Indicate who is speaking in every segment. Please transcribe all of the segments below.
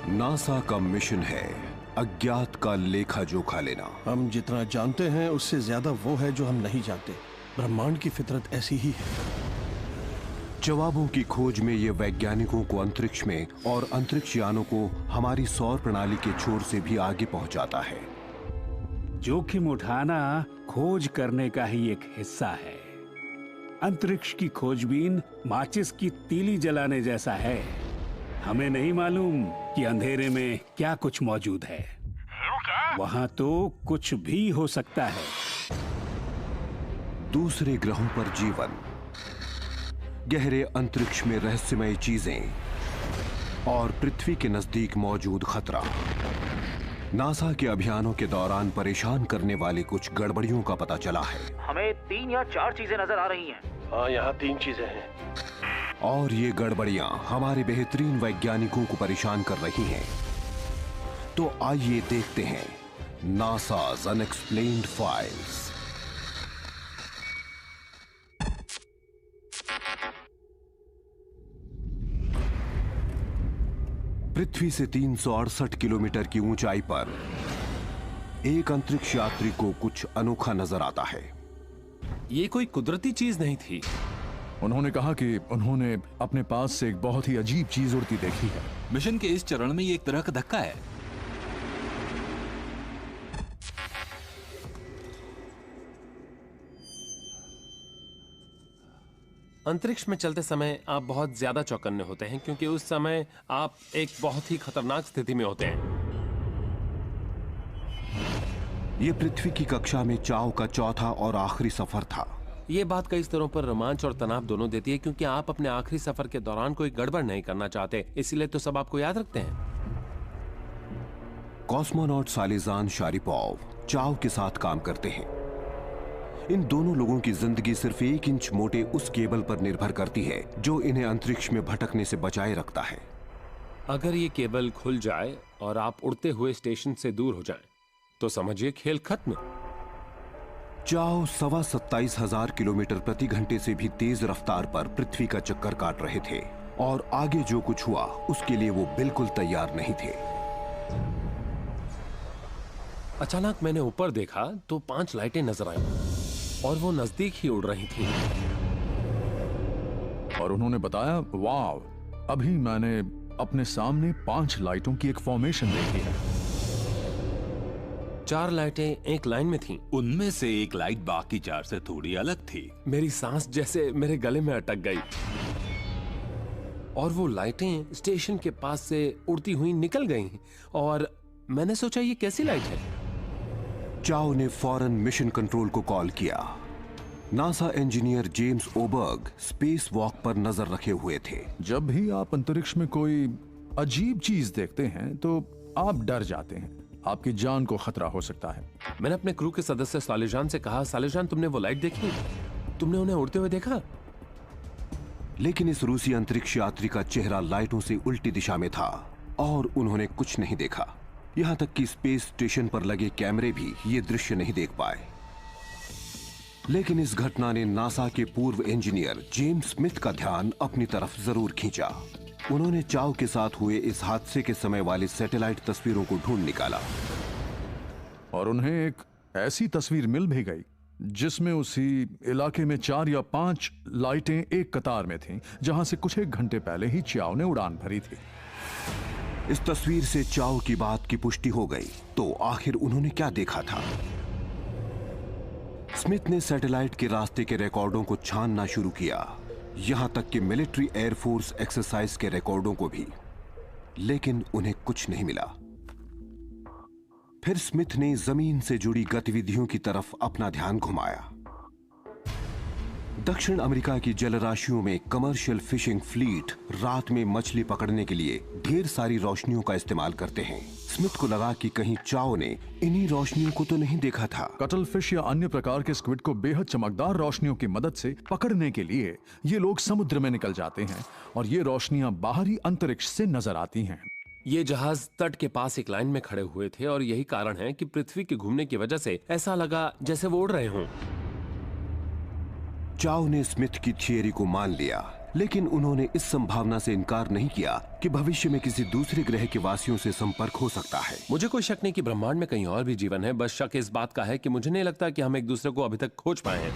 Speaker 1: NASA का mission है अज्ञात का लेखा जोखा लेना।
Speaker 2: हम जितना जानते हैं उससे ज्यादा वो है जो हम नहीं जानते। ब्रह्मांड की फितरत ऐसी ही है।
Speaker 1: जवाबों की खोज में ये वैज्ञानिकों को अंतरिक्ष में और अंतरिक्ष यानों को हमारी सौर प्रणाली के छोर से भी आगे पहुंचाता है।
Speaker 3: जोखिम उठाना खोज करने का ही एक हिस्सा है। अंतरिक्ष की खोजबीन माचिस की तीली जलाने जैसा है। हमें नहीं मालूम कि अंधेरे में क्या कुछ मौजूद है। वहां तो कुछ भी हो सकता है।
Speaker 1: दूसरे ग्रहों पर जीवन, गहरे अंतरिक्ष में रहस्यमय चीजें और पृथ्वी के नजदीक मौजूद खतरा। नासा के अभियानों के दौरान परेशान करने वाली कुछ गड़बड़ियों का पता चला है।
Speaker 4: हमें 3 या 4 चीजें नजर आ रही हैं।
Speaker 2: हाँ, यहाँ 3 चीजें हैं।
Speaker 1: और ये गड़बड़ियां हमारे बेहतरीन वैज्ञानिकों को परेशान कर रही हैं। तो आइए देखते हैं नासा's अनएक्सप्लेन्ड फाइल्स। पृथ्वी से 368 किलोमीटर की ऊंचाई पर एक अंतरिक्ष यात्री को कुछ अनोखा नजर आता है।
Speaker 5: ये कोई कुदरती चीज नहीं थी।
Speaker 6: उन्होंने कहा कि उन्होंने अपने पास से एक बहुत ही अजीब चीज उड़ती देखी है।
Speaker 5: मिशन के इस चरण में ये एक तरह का धक्का है।
Speaker 7: अंतरिक्ष में चलते समय आप बहुत ज्यादा चौकन्ने होते हैं क्योंकि उस समय आप एक बहुत ही खतरनाक स्थिति में होते हैं।
Speaker 1: यह पृथ्वी की कक्षा में चाव का चौथा और आखिरी सफर था।
Speaker 7: ये बात कई स्तरों पर रोमांच और तनाव दोनों देती है क्योंकि आप अपने आखिरी सफर के दौरान कोई गड़बड़ नहीं करना चाहते, इसीलिए तो सब आपको याद रखते हैं।
Speaker 1: कॉस्मोनॉट सालिजान शारिपोव चाव के साथ काम करते हैं। इन दोनों लोगों की जिंदगी सिर्फ 1 इंच मोटे उस केबल पर निर्भर करती है जो इन्हें अंतरिक्ष में भटकने से बचाए रखता है।
Speaker 7: अगर ये केबल खुल जाए और आप उड़ते हुए स्टेशन से दूर हो जाएं, तो समझिए खेल खत्म।
Speaker 1: चाव 27,500 किलोमीटर प्रति घंटे से भी तेज रफ्तार पर पृथ्वी का चक्कर काट रहे थे और आगे जो कुछ हुआ उसके लिए वो बिल्कुल तैयार नहीं थे।
Speaker 7: अचानक मैंने ऊपर देखा तो 5 लाइटें नजर आईं और वो नजदीक ही उड़ रही थी।
Speaker 6: और उन्होंने बताया, वाव, अभी मैंने अपने सामने 5 लाइटों की एक फॉर्मेशन देखी है।
Speaker 7: 4 लाइटें एक लाइन में थीं।
Speaker 5: उनमें से एक लाइट बाकी 4 से थोड़ी अलग थी।
Speaker 7: मेरी सांस जैसे मेरे गले में अटक गई और वो लाइटें स्टेशन के पास से उड़ती हुई निकल गईं और मैंने सोचा ये कैसी लाइट है।
Speaker 1: चाव ने फौरन मिशन कंट्रोल को कॉल किया। NASA engineer James Oberg space walk पर नजर रखे हुए थे।
Speaker 6: जब भी आप अंतरिक्ष में कोई अजीब चीज देखते हैं तो आप डर जाते हैं। आपकी जान को खतरा हो सकता है।
Speaker 7: मैंने अपने क्रू के सदस्य सालिजान से कहा, सालिजान, तुमने वो लाइट देखी? तुमने उन्हें उड़ते हुए देखा?
Speaker 1: लेकिन इस रूसी अंतरिक्ष यात्री का चेहरा लाइटों से उल्टी दिशा में था और उन्होंने कुछ नहीं देखा। यहां तक कि स्पेस स्टेशन पर लगे कैमरे भी ये दृश्य नहीं देख पाए। लेकिन इस घटना ने नासा के पूर्व इंजीनियर जेम्स स्मिथ का ध्यान अपनी तरफ जरूर खींचा। उन्होंने चाव के साथ हुए इस हादसे के समय वाली सैटेलाइट तस्वीरों को ढूंढ निकाला
Speaker 6: और उन्हें एक ऐसी तस्वीर मिल भी गई जिसमें उसी इलाके में 4 या 5 लाइटें एक कतार में थीं, जहां से कुछ 1 घंटे पहले ही चाव ने उड़ान भरी थी।
Speaker 1: इस तस्वीर से चाव की बात की पुष्टि हो गई। तो आखिर उन्होंने क्या देखा था? स्मिथ ने सैटेलाइट के रास्ते के रिकॉर्डों को छानना शुरू किया, यहां तक कि मिलिट्री एयरफोर्स एक्सरसाइज के रिकॉर्डों को भी, लेकिन उन्हें कुछ नहीं मिला। फिर स्मिथ ने जमीन से जुड़ी गतिविधियों की तरफ अपना ध्यान घुमाया। दक्षिण अमेरिका की जलराशियों में कमर्शियल फिशिंग फ्लीट रात में मछली पकड़ने के लिए ढेर सारी रोशनियों का इस्तेमाल करते हैं। स्मिथ को लगा कि कहीं चाव ने इन्हीं रोशनियों को तो नहीं देखा था।
Speaker 6: कटल फिश या अन्य प्रकार के स्क्विड को बेहद चमकदार रोशनियों की मदद से पकड़ने के लिए ये लोग समुद्र में निकल जाते हैं और ये रोशनियां बाहरी अंतरिक्ष से नजर आती हैं।
Speaker 7: ये जहाज तट के पास एक लाइन में खड़े हुए थे और यही कारण है कि पृथ्वी के घूमने की वजह से ऐसा लगा जैसे वो उड़ रहे हों।
Speaker 1: चाव ने स्मिथ की थियरी को मान लिया। लेकिन उन्होंने इस संभावना से इनकार नहीं किया कि भविष्य में किसी दूसरे ग्रह के वासियों से संपर्क हो सकता है।
Speaker 7: मुझे कोई शक नहीं कि ब्रह्मांड में कहीं और भी जीवन है, बस शक इस बात का है कि मुझे नहीं लगता कि हम एक दूसरे को अभी तक खोज पाए हैं।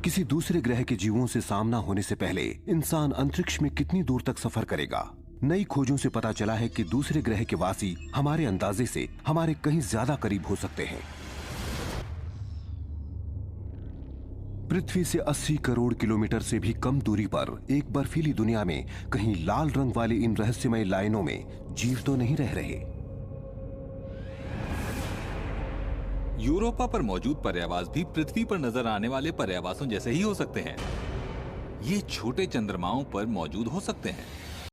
Speaker 1: किसी दूसरे ग्रह के जीवों से सामना होने से पहले इंसान अंतरिक्ष में कितनी दूर तक सफर करेगा? नई खोजों से पता चला है कि दूसरे ग्रह के वासी हमारे अंदाजे से हमारे कहीं ज्यादा करीब हो सकते हैं। पृथ्वी से 80 करोड़ किलोमीटर से भी कम दूरी पर एक बर्फीली दुनिया में कहीं लाल रंग वाली इन रहस्यमय लाइनों में जीव तो नहीं रह रहे।
Speaker 5: यूरोपा पर मौजूद पर्यावास भी पृथ्वी पर नजर आने वाले पर्यावासों जैसे ही हो सकते हैं। ये छोटे चंद्रमाओं पर मौजूद हो सकते हैं।